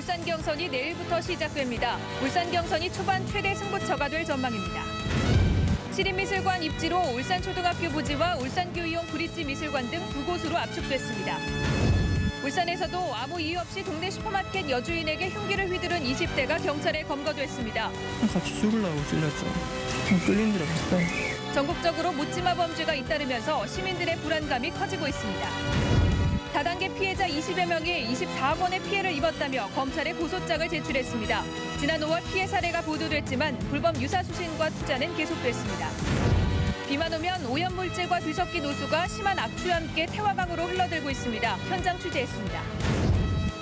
울산 경선이 내일부터 시작됩니다. 울산 경선이 초반 최대 승부처가 될 전망입니다. 시립미술관 입지로 울산초등학교 부지와 울산교이용 브릿지 미술관 등 두 곳으로 압축됐습니다. 울산에서도 아무 이유 없이 동네 슈퍼마켓 여주인에게 흉기를 휘두른 20대가 경찰에 검거됐습니다. 같이 죽으려고 찔렀죠. 끌린 줄 알았어요. 전국적으로 묻지마 범죄가 잇따르면서 시민들의 불안감이 커지고 있습니다. 다단계 피해자 20여 명이 24억 원의 피해를 입었다며 검찰에 고소장을 제출했습니다. 지난 5월 피해 사례가 보도됐지만 불법 유사수신과 투자는 계속됐습니다. 비만 오면 오염물질과 뒤섞인 호수가 심한 악취와 함께 태화강으로 흘러들고 있습니다. 현장 취재했습니다.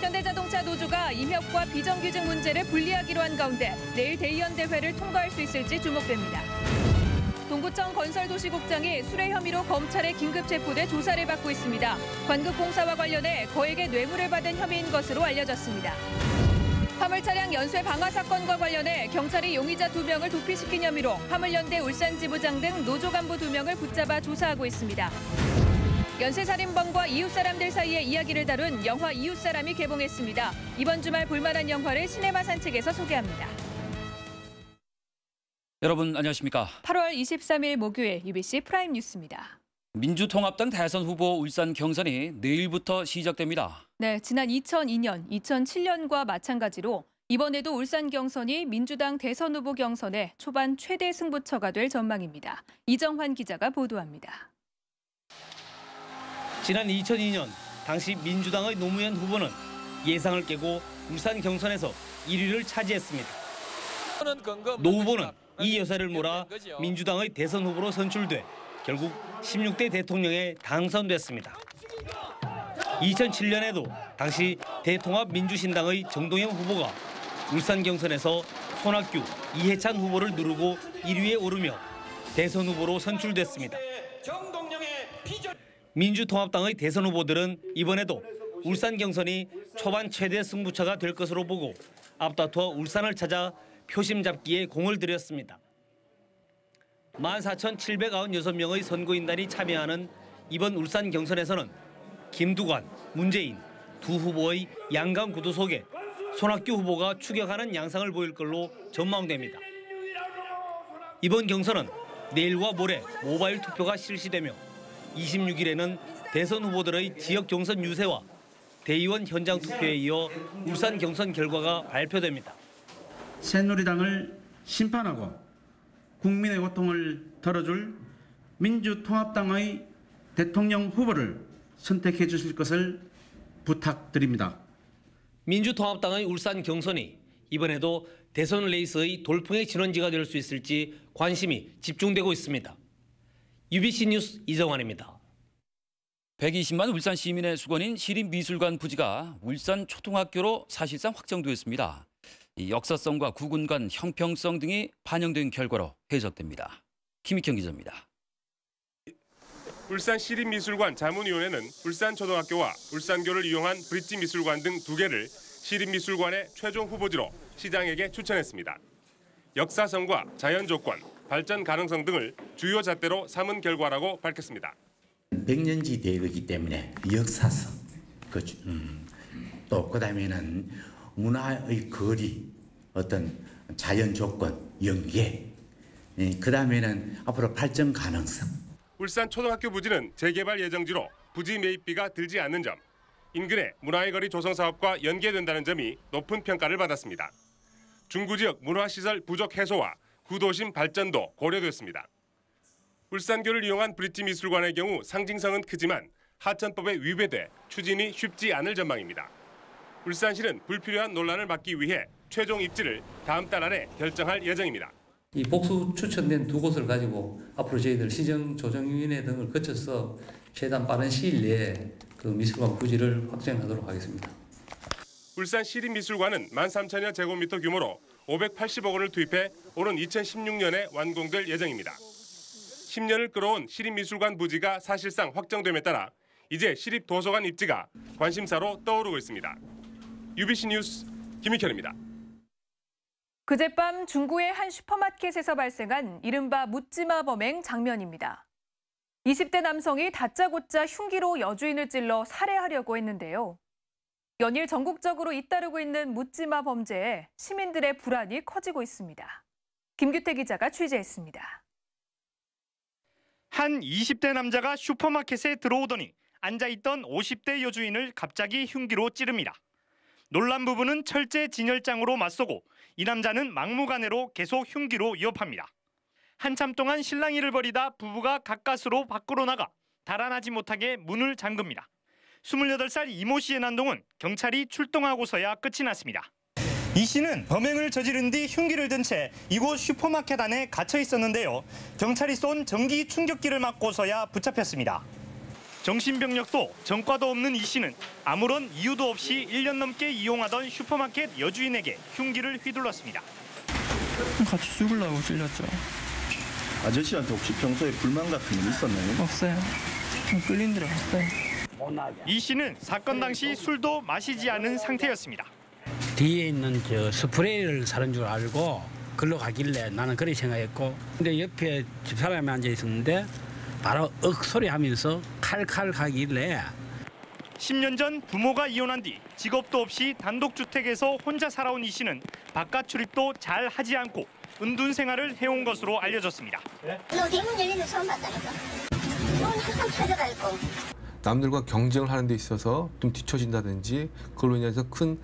현대자동차 노조가 임협과 비정규직 문제를 분리하기로 한 가운데 내일 대의원 대회를 통과할 수 있을지 주목됩니다. 동구청 건설도시국장이 수뢰 혐의로 검찰에 긴급 체포돼 조사를 받고 있습니다. 관급공사와 관련해 거액의 뇌물을 받은 혐의인 것으로 알려졌습니다. 화물 차량 연쇄 방화 사건과 관련해 경찰이 용의자 2명을 도피시킨 혐의로 화물연대 울산지부장 등 노조 간부 2명을 붙잡아 조사하고 있습니다. 연쇄살인범과 이웃사람들 사이의 이야기를 다룬 영화 이웃사람이 개봉했습니다. 이번 주말 볼만한 영화를 시네마 산책에서 소개합니다. 여러분 안녕하십니까? 8월 23일 목요일 UBC 프라임 뉴스입니다. 민주통합당 대선 후보 울산 경선이 내일부터 시작됩니다. 네, 지난 2002년, 2007년과 마찬가지로 이번에도 울산 경선이 민주당 대선 후보 경선의 초반 최대 승부처가 될 전망입니다. 이정환 기자가 보도합니다. 지난 2002년 당시 민주당의 노무현 후보는 예상을 깨고 울산 경선에서 1위를 차지했습니다. 노 후보는 이 여사를 몰아 민주당의 대선 후보로 선출돼 결국 16대 대통령에 당선됐습니다. 2007년에도 당시 대통합 민주신당의 정동영 후보가 울산 경선에서 손학규, 이해찬 후보를 누르고 1위에 오르며 대선 후보로 선출됐습니다. 민주통합당의 대선 후보들은 이번에도 울산 경선이 초반 최대 승부처가 될 것으로 보고 앞다투어 울산을 찾아 표심 잡기에 공을 들였습니다. 14,796명의 선거인단이 참여하는 이번 울산 경선에서는 김두관, 문재인 두 후보의 양강 구도 속에 손학규 후보가 추격하는 양상을 보일 걸로 전망됩니다. 이번 경선은 내일과 모레 모바일 투표가 실시되며 26일에는 대선 후보들의 지역 경선 유세와 대의원 현장 투표에 이어 울산 경선 결과가 발표됩니다. 새누리당을 심판하고 국민의 고통을 덜어줄 민주통합당의 대통령 후보를 선택해 주실 것을 부탁드립니다. 민주통합당의 울산 경선이 이번에도 대선 레이스의 돌풍의 진원지가 될 수 있을지 관심이 집중되고 있습니다. UBC 뉴스 이정환입니다. 120만 울산 시민의 수건인 시립미술관 부지가 울산 초등학교로 사실상 확정되었습니다. 이 역사성과 구분관 형평성 등이 반영된 결과로 해석됩니다. 김익형 기자입니다. 울산 시립미술관 자문위원회는 울산초등학교와 울산교를 이용한 브릿지 미술관 등 2개를 시립미술관의 최종 후보지로 시장에게 추천했습니다. 역사성과 자연조건, 발전 가능성 등을 주요 잣대로 삼은 결과라고 밝혔습니다. 100년지 대회이기 때문에 역사성, 또 그다음에는 문화의 거리, 어떤 자연 조건, 연계, 그다음에는 앞으로 발전 가능성. 울산 초등학교 부지는 재개발 예정지로 부지 매입비가 들지 않는 점, 인근의 문화의 거리 조성 사업과 연계된다는 점이 높은 평가를 받았습니다. 중구 지역 문화시설 부족 해소와 구도심 발전도 고려됐습니다. 울산교를 이용한 브릿지 미술관의 경우 상징성은 크지만 하천법에 위배돼 추진이 쉽지 않을 전망입니다. 울산시는 불필요한 논란을 막기 위해 최종 입지를 다음 달 안에 결정할 예정입니다. 이 복수 추천된 2곳을 가지고 앞으로 저희들 시정조정위원회 등을 거쳐서 최대한 빠른 시일 내에 그 미술관 부지를 확정하도록 하겠습니다. 울산 시립미술관은 13,000여 제곱미터 규모로 580억 원을 투입해 오는 2016년에 완공될 예정입니다. 10년을 끌어온 시립미술관 부지가 사실상 확정됨에 따라 이제 시립도서관 입지가 관심사로 떠오르고 있습니다. UBC 뉴스 김익현입니다. 그젯밤 중구의 한 슈퍼마켓에서 발생한 이른바 묻지마 범행 장면입니다. 20대 남성이 다짜고짜 흉기로 여주인을 찔러 살해하려고 했는데요. 연일 전국적으로 잇따르고 있는 묻지마 범죄에 시민들의 불안이 커지고 있습니다. 김규태 기자가 취재했습니다. 한 20대 남자가 슈퍼마켓에 들어오더니 앉아있던 50대 여주인을 갑자기 흉기로 찌릅니다. 놀란 부부는 철제 진열장으로 맞서고 이 남자는 막무가내로 계속 흉기로 위협합니다. 한참 동안 실랑이를 벌이다 부부가 가까스로 밖으로 나가 달아나지 못하게 문을 잠급니다. 28살 이모 씨의 난동은 경찰이 출동하고서야 끝이 났습니다. 이 씨는 범행을 저지른 뒤 흉기를 든 채 이곳 슈퍼마켓 안에 갇혀 있었는데요. 경찰이 쏜 전기 충격기를 맞고서야 붙잡혔습니다. 정신병력도 전과도 없는 이 씨는 아무런 이유도 없이 1년 넘게 이용하던 슈퍼마켓 여주인에게 흉기를 휘둘렀습니다. 같이 죽으려고 찔렸죠. 아저씨한테 혹시 평소에 불만 같은 건 있었나요? 없어요. 끌린 대로 갔어요. 이 씨는 사건 당시 술도 마시지 않은 상태였습니다. 뒤에 있는 저 스프레이를 사는 줄 알고 글로 가길래 나는 그렇게 생각했고, 근데 옆에 집사람이 앉아 있었는데 바로 억 소리 하면서 칼칼 가길래. 10년 전 부모가 이혼한 뒤 직업도 없이 단독주택에서 혼자 살아온 이 씨는 바깥 출입도 잘 하지 않고 은둔 생활을 해온 것으로 알려졌습니다. 너 대문 열리는 처음 봤다니까. 넌 항상 찾아가 있고. 남들과 경쟁을 하는 데 있어서 좀 뒤처진다든지 그걸로 인해서 큰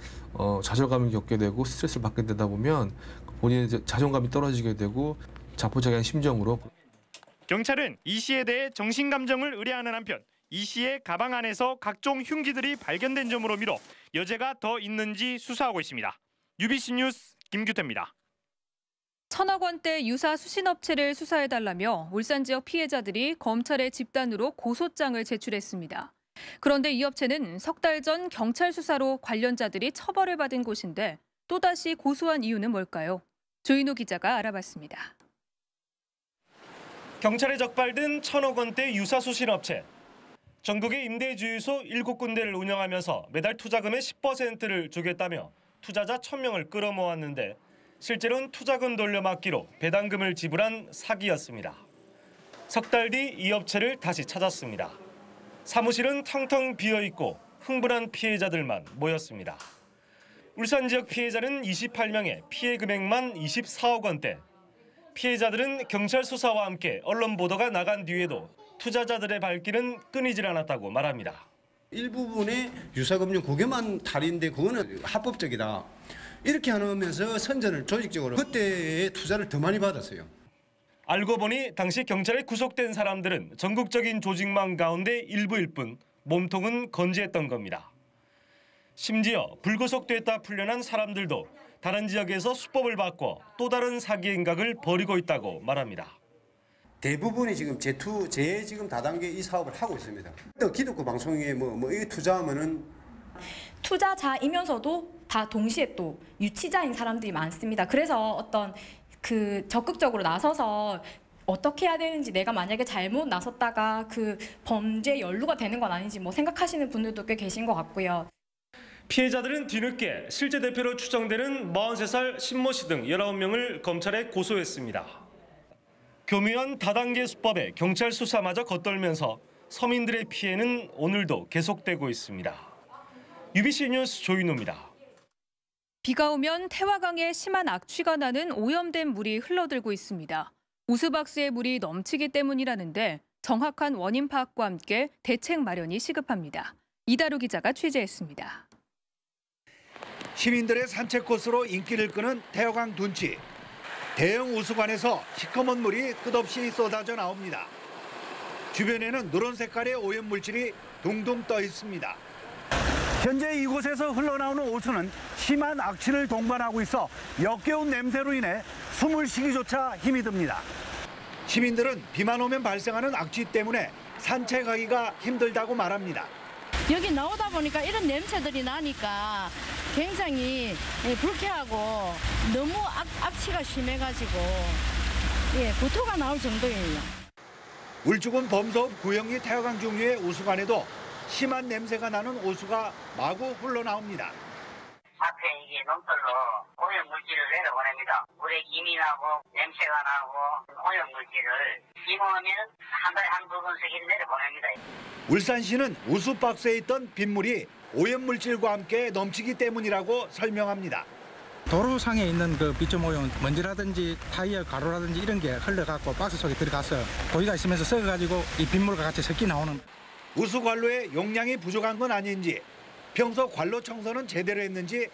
좌절감을 겪게 되고 스트레스를 받게 되다 보면 본인의 자존감이 떨어지게 되고 자포자기한 심정으로. 경찰은 이 씨에 대해 정신감정을 의뢰하는 한편 이 씨의 가방 안에서 각종 흉기들이 발견된 점으로 미뤄 여죄가 더 있는지 수사하고 있습니다. UBC 뉴스 김규태입니다. 1,000억 원대 유사 수신업체를 수사해달라며 울산 지역 피해자들이 검찰에 집단으로 고소장을 제출했습니다. 그런데 이 업체는 석 달 전 경찰 수사로 관련자들이 처벌을 받은 곳인데 또다시 고소한 이유는 뭘까요? 조인호 기자가 알아봤습니다. 경찰에 적발된 1,000억 원대 유사 수신업체. 전국의 임대주유소 7군데를 운영하면서 매달 투자금의 10%를 주겠다며 투자자 1,000명을 끌어모았는데 실제로는 투자금 돌려막기로 배당금을 지불한 사기였습니다. 석 달 뒤 이 업체를 다시 찾았습니다. 사무실은 텅텅 비어있고 흥분한 피해자들만 모였습니다. 울산 지역 피해자는 28명에 피해 금액만 24억 원대. 피해자들은 경찰 수사와 함께 언론 보도가 나간 뒤에도 투자자들의 발길은 끊이질 않았다고 말합니다. 일부분의 유사금융 그게만 탈인데 그거는 합법적이다. 이렇게 하면서 선전을 조직적으로 그때의 투자를 더 많이 받았어요. 알고 보니 당시 경찰에 구속된 사람들은 전국적인 조직망 가운데 일부일 뿐 몸통은 건재했던 겁니다. 심지어 불구속됐다 풀려난 사람들도 다른 지역에서 수법을 바꿔 또 다른 사기 행각을 벌이고 있다고 말합니다. 대부분이 지금 제 지금 다단계 이 사업을 하고 있습니다. 또 기독교 방송에 이 투자하면은 투자자이면서도 다 동시에 또 유치자인 사람들이 많습니다. 그래서 어떤 그 적극적으로 나서서 어떻게 해야 되는지, 내가 만약에 잘못 나섰다가 그 범죄에 연루가 되는 건 아닌지 생각하시는 분들도 꽤 계신 것 같고요. 피해자들은 뒤늦게 실제 대표로 추정되는 43살 신모 씨 등 19명을 검찰에 고소했습니다. 교묘한 다단계 수법에 경찰 수사마저 겉돌면서 서민들의 피해는 오늘도 계속되고 있습니다. UBC 뉴스 조인호입니다. 비가 오면 태화강에 심한 악취가 나는 오염된 물이 흘러들고 있습니다. 오수박스의 물이 넘치기 때문이라는데 정확한 원인 파악과 함께 대책 마련이 시급합니다. 이다루 기자가 취재했습니다. 시민들의 산책 코스로 인기를 끄는 태화강 둔치. 대형 우수관에서 시커먼 물이 끝없이 쏟아져 나옵니다. 주변에는 누런 색깔의 오염물질이 둥둥 떠 있습니다. 현재 이곳에서 흘러나오는 오수는 심한 악취를 동반하고 있어 역겨운 냄새로 인해 숨을 쉬기조차 힘이 듭니다. 시민들은 비만 오면 발생하는 악취 때문에 산책하기가 힘들다고 말합니다. 여기 나오다 보니까 이런 냄새들이 나니까 굉장히 불쾌하고 너무 악취가 심해가지고 구토가 나올 정도예요. 울주군 범서읍 구영리 태화강 중류의 오수관에도 심한 냄새가 나는 오수가 마구 흘러나옵니다. 앞에 이게 넘떨로 오염물질을 내려보냅니다. 물에 김이 나고 냄새가 나고 오염물질을 비 오면 한 달에 한두 번씩 내려보냅니다. 울산시는 오수박스에 있던 빗물이 오염물질과 함께 넘치기 때문이라고 설명합니다. 도로상에 있는 그 비점 오염, 먼지라든지 타이어 가루라든지 이런 게 흘러갖고 박스 속에 들어가서 고기가 있으면서 썩어가지고 이 빗물과 같이 섞이 나오는. 우수관로의 용량이 부족한 건 아닌지, 평소 관로 청소는 제대로 했는지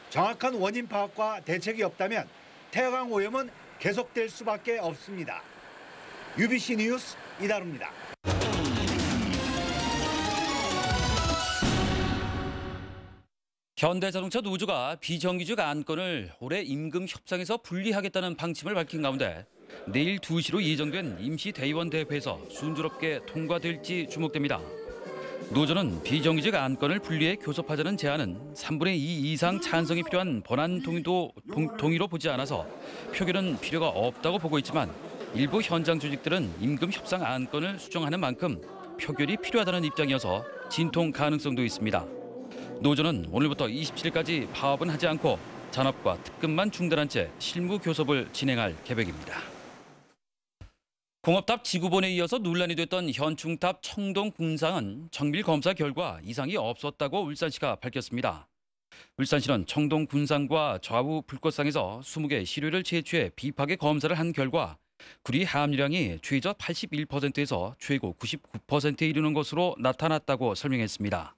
정확한 원인 파악과 대책이 없다면 태화강 오염은 계속될 수밖에 없습니다. UBC 뉴스 이다루입니다. 현대자동차 노조가 비정규직 안건을 올해 임금 협상에서 분리하겠다는 방침을 밝힌 가운데 내일 2시로 예정된 임시대의원 대회에서 순조롭게 통과될지 주목됩니다. 노조는 비정규직 안건을 분리해 교섭하자는 제안은 3분의 2 이상 찬성이 필요한 번안 동의로 보지 않아서 표결은 필요가 없다고 보고 있지만 일부 현장 조직들은 임금 협상 안건을 수정하는 만큼 표결이 필요하다는 입장이어서 진통 가능성도 있습니다. 노조는 오늘부터 27일까지 파업은 하지 않고 잔업과 특급만 중단한 채 실무 교섭을 진행할 계획입니다. 공업탑 지구본에 이어서 논란이 됐던 현충탑 청동 군상은 정밀 검사 결과 이상이 없었다고 울산시가 밝혔습니다. 울산시는 청동 군상과 좌우 불꽃상에서 20개 시료를 채취해 비파계 검사를 한 결과 구리 함유량이 최저 81%에서 최고 99%에 이르는 것으로 나타났다고 설명했습니다.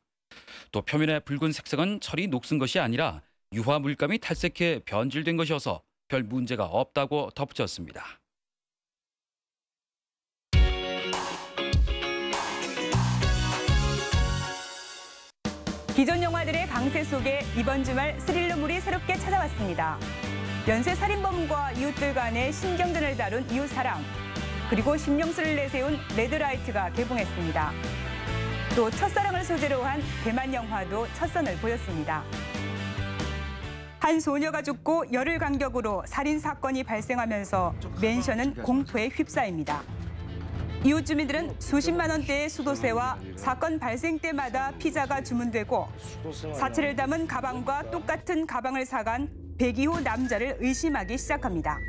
또 표면의 붉은 색상은 철이 녹슨 것이 아니라 유화 물감이 탈색해 변질된 것이어서 별 문제가 없다고 덧붙였습니다. 기존 영화들의 강세 속에 이번 주말 스릴러물이 새롭게 찾아왔습니다. 연쇄 살인범과 이웃들 간의 신경전을 다룬 이웃사랑, 그리고 신명수를 내세운 레드라이트가 개봉했습니다. 또 첫사랑을 소재로 한 대만 영화도 첫 선을 보였습니다. 한 소녀가 죽고 열흘 간격으로 살인 사건이 발생하면서 맨션은 공포에 휩싸입니다. 이웃 주민들은 수십만 원대의 수도세와 사건 발생 때마다 피자가 주문되고 사체를 담은 가방과 똑같은 가방을 사간 배기호 남자를 의심하기 시작합니다.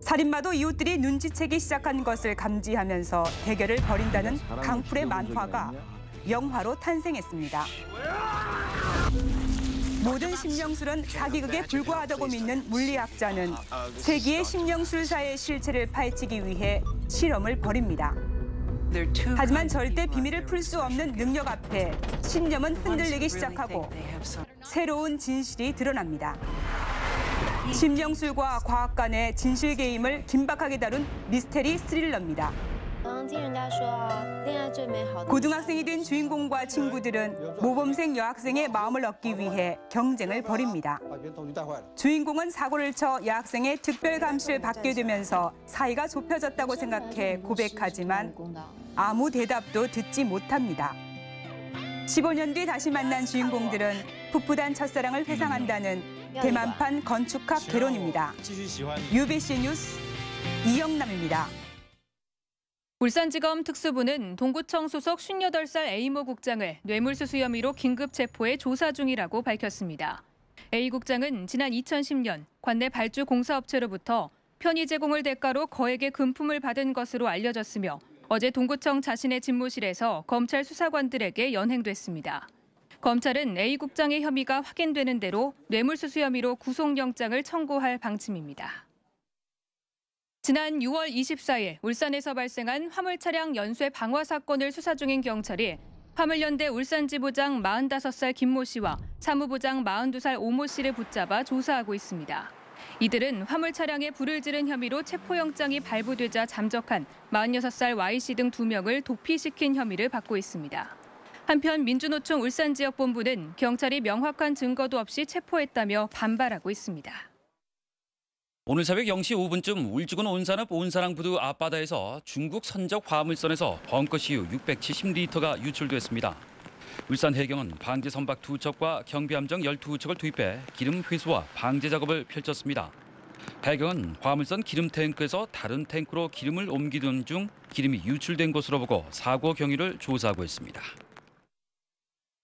살인마도 이웃들이 눈치채기 시작한 것을 감지하면서 대결을 벌인다는 강풀의 만화가 영화로 탄생했습니다. 모든 심령술은 사기극에 불과하다고 믿는 물리학자는 세기의 심령술사의 실체를 파헤치기 위해 실험을 벌입니다. 하지만 절대 비밀을 풀 수 없는 능력 앞에 신념은 흔들리기 시작하고 새로운 진실이 드러납니다. 심령술과 과학 간의 진실 게임을 긴박하게 다룬 미스테리 스릴러입니다. 고등학생이 된 주인공과 친구들은 모범생 여학생의 마음을 얻기 위해 경쟁을 벌입니다. 주인공은 사고를 쳐 여학생의 특별 감시를 받게 되면서 사이가 좁혀졌다고 생각해 고백하지만 아무 대답도 듣지 못합니다. 15년 뒤 다시 만난 주인공들은 풋풋한 첫사랑을 회상한다는 대만판 건축학 개론입니다. UBC 뉴스 이영남입니다. 울산지검 특수부는 동구청 소속 58살 A모 국장을 뇌물수수 혐의로 긴급 체포해 조사 중이라고 밝혔습니다. A 국장은 지난 2010년 관내 발주 공사업체로부터 편의 제공을 대가로 거액의 금품을 받은 것으로 알려졌으며 어제 동구청 자신의 집무실에서 검찰 수사관들에게 연행됐습니다. 검찰은 A 국장의 혐의가 확인되는 대로 뇌물수수 혐의로 구속영장을 청구할 방침입니다. 지난 6월 24일 울산에서 발생한 화물차량 연쇄 방화 사건을 수사 중인 경찰이 화물연대 울산지부장 45살 김모 씨와 사무부장 42살 오모 씨를 붙잡아 조사하고 있습니다. 이들은 화물 차량에 불을 지른 혐의로 체포영장이 발부되자 잠적한 46살 Y씨 등 2명을 도피시킨 혐의를 받고 있습니다. 한편 민주노총 울산지역본부는 경찰이 명확한 증거도 없이 체포했다며 반발하고 있습니다. 오늘 새벽 0시 5분쯤 울주군 온산읍 온사랑부두 앞바다에서 중국 선적 화물선에서 벙커시유 670리터가 유출됐습니다. 울산해경은 방제 선박 2척과 경비함정 12척을 투입해 기름 회수와 방제 작업을 펼쳤습니다. 해경은 화물선 기름 탱크에서 다른 탱크로 기름을 옮기던 중 기름이 유출된 것으로 보고 사고 경위를 조사하고 있습니다.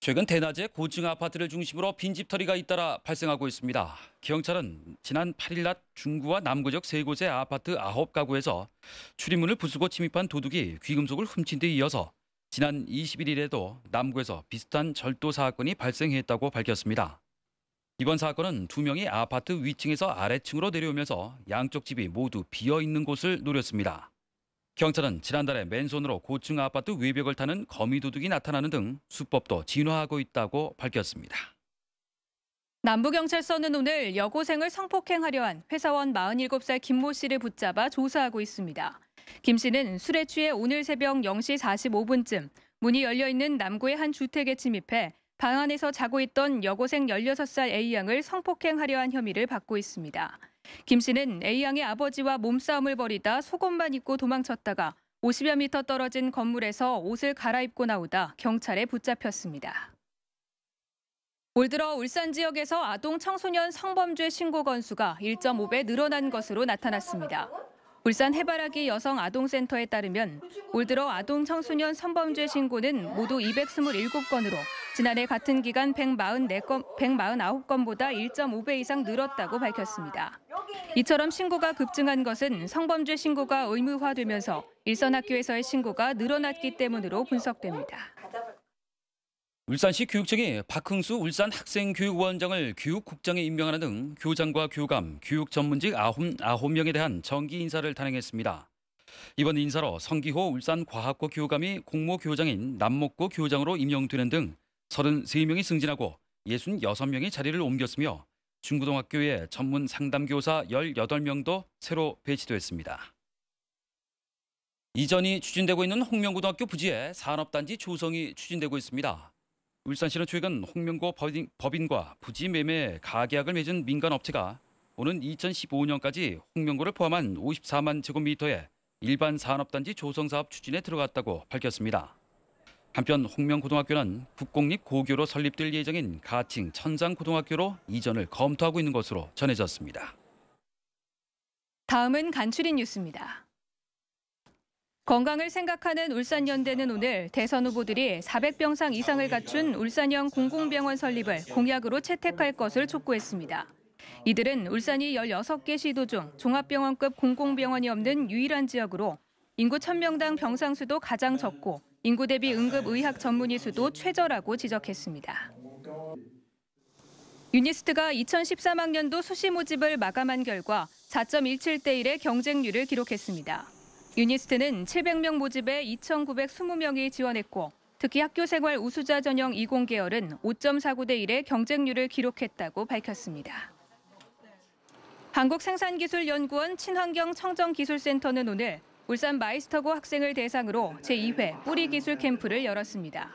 최근 대낮에 고층 아파트를 중심으로 빈집털이가 잇따라 발생하고 있습니다. 경찰은 지난 8일 낮 중구와 남구 적 3곳의 아파트 9가구에서 출입문을 부수고 침입한 도둑이 귀금속을 훔친 데 이어서 지난 21일에도 남구에서 비슷한 절도 사건이 발생했다고 밝혔습니다. 이번 사건은 2명이 아파트 위층에서 아래층으로 내려오면서 양쪽 집이 모두 비어있는 곳을 노렸습니다. 경찰은 지난달에 맨손으로 고층 아파트 외벽을 타는 거미도둑이 나타나는 등 수법도 진화하고 있다고 밝혔습니다. 남부경찰서는 오늘 여고생을 성폭행하려 한 회사원 47살 김모 씨를 붙잡아 조사하고 있습니다. 김 씨는 술에 취해 오늘 새벽 0시 45분쯤 문이 열려있는 남구의 한 주택에 침입해 방 안에서 자고 있던 여고생 16살 A양을 성폭행하려 한 혐의를 받고 있습니다. 김 씨는 A양의 아버지와 몸싸움을 벌이다 속옷만 입고 도망쳤다가 50여 미터 떨어진 건물에서 옷을 갈아입고 나오다 경찰에 붙잡혔습니다. 올 들어 울산 지역에서 아동 청소년 성범죄 신고 건수가 1.5배 늘어난 것으로 나타났습니다. 울산 해바라기 여성아동센터에 따르면 올 들어 아동 청소년 성범죄 신고는 모두 227건으로 지난해 같은 기간 149건보다 1.5배 이상 늘었다고 밝혔습니다. 이처럼 신고가 급증한 것은 성범죄 신고가 의무화되면서 일선 학교에서의 신고가 늘어났기 때문으로 분석됩니다. 울산시 교육청이 박흥수 울산 학생교육원장을 교육국장에 임명하는 등 교장과 교감, 교육 전문직 9명에 대한 정기 인사를 단행했습니다. 이번 인사로 성기호 울산과학고 교감이 공모교장인 남목고 교장으로 임명되는 등 33명이 승진하고 66명이 자리를 옮겼으며 중고등학교의 전문 상담교사 18명도 새로 배치됐습니다. 이전이 추진되고 있는 홍명고등학교 부지에 산업단지 조성이 추진되고 있습니다. 울산시는 최근 홍명고 법인과 부지 매매 가계약을 맺은 민간업체가 오는 2015년까지 홍명고를 포함한 54만 제곱미터의 일반 산업단지 조성사업 추진에 들어갔다고 밝혔습니다. 한편 홍명고등학교는 국공립 고교로 설립될 예정인 가칭 천상고등학교로 이전을 검토하고 있는 것으로 전해졌습니다. 다음은 간추린 뉴스입니다. 건강을 생각하는 울산연대는 오늘 대선 후보들이 400병상 이상을 갖춘 울산형 공공병원 설립을 공약으로 채택할 것을 촉구했습니다. 이들은 울산이 16개 시도 중 종합병원급 공공병원이 없는 유일한 지역으로 인구 1000명당 병상 수도 가장 적고 인구 대비 응급의학 전문의 수도 최저라고 지적했습니다. 유니스트가 2013학년도 수시 모집을 마감한 결과 4.17대 1의 경쟁률을 기록했습니다. 유니스트는 700명 모집에 2,920명이 지원했고 특히 학교생활 우수자 전형 20계열은 5.49대 1의 경쟁률을 기록했다고 밝혔습니다. 한국생산기술연구원 친환경청정기술센터는 오늘 울산 마이스터고 학생을 대상으로 제2회 뿌리기술 캠프를 열었습니다.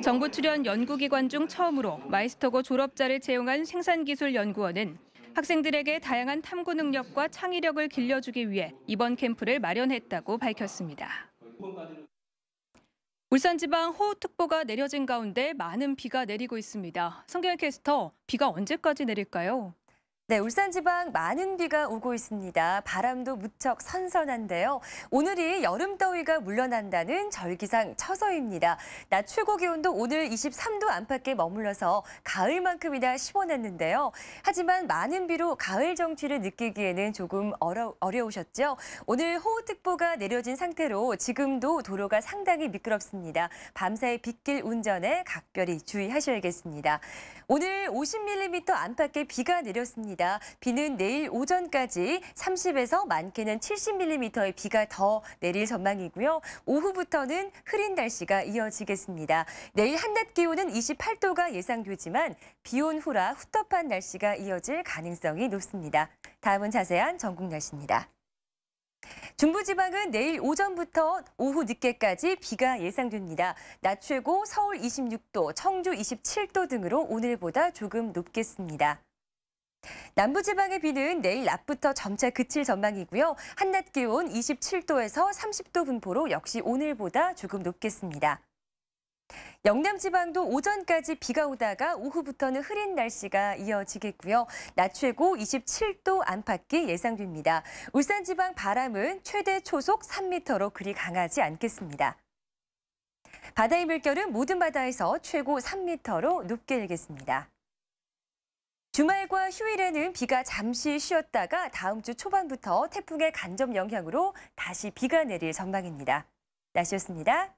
정부 출연 연구기관 중 처음으로 마이스터고 졸업자를 채용한 생산기술연구원은 학생들에게 다양한 탐구 능력과 창의력을 길러주기 위해 이번 캠프를 마련했다고 밝혔습니다. 울산지방 호우특보가 내려진 가운데 많은 비가 내리고 있습니다. 성경 캐스터, 비가 언제까지 내릴까요? 네, 울산지방 많은 비가 오고 있습니다. 바람도 무척 선선한데요. 오늘이 여름더위가 물러난다는 절기상 처서입니다. 낮 최고 기온도 오늘 23도 안팎에 머물러서 가을만큼이나 시원했는데요. 하지만 많은 비로 가을 정취를 느끼기에는 조금 어려우셨죠? 오늘 호우특보가 내려진 상태로 지금도 도로가 상당히 미끄럽습니다. 밤사이 빗길 운전에 각별히 주의하셔야겠습니다. 오늘 50mm 안팎의 비가 내렸습니다. 비는 내일 오전까지 30에서 많게는 70mm의 비가 더 내릴 전망이고요. 오후부터는 흐린 날씨가 이어지겠습니다. 내일 한낮 기온은 28도가 예상되지만 비온 후라 후텁한 날씨가 이어질 가능성이 높습니다. 다음은 자세한 전국 날씨입니다. 중부지방은 내일 오전부터 오후 늦게까지 비가 예상됩니다. 낮 최고 서울 26도, 청주 27도 등으로 오늘보다 조금 높겠습니다. 남부지방의 비는 내일 낮부터 점차 그칠 전망이고요. 한낮 기온 27도에서 30도 분포로 역시 오늘보다 조금 높겠습니다. 영남지방도 오전까지 비가 오다가 오후부터는 흐린 날씨가 이어지겠고요. 낮 최고 27도 안팎이 예상됩니다. 울산지방 바람은 최대 초속 3m로 그리 강하지 않겠습니다. 바다의 물결은 모든 바다에서 최고 3m로 높게 일겠습니다. 주말과 휴일에는 비가 잠시 쉬었다가 다음 주 초반부터 태풍의 간접 영향으로 다시 비가 내릴 전망입니다. 날씨였습니다.